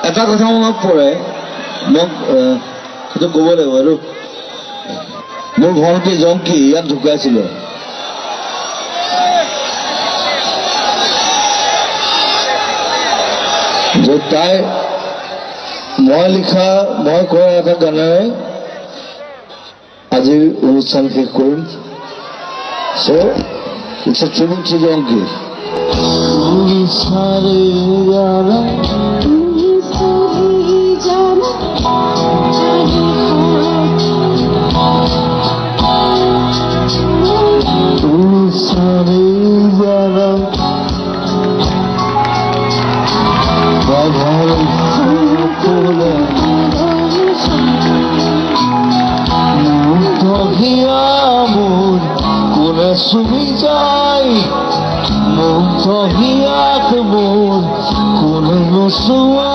এটা কথা মনত পৰে, মোক সেইটো ক'ব লাগিব। আৰু মোৰ ভণ্টি জংকী ইয়াত ঢুকাইছিলে। যে তাই মই কৰা এটা গানেৰে আজিৰ অনুষ্ঠান শেষ কৰিম। So, it's a tribute to Donkey. Sumi jai, muntah hiat mur, kuno suwa.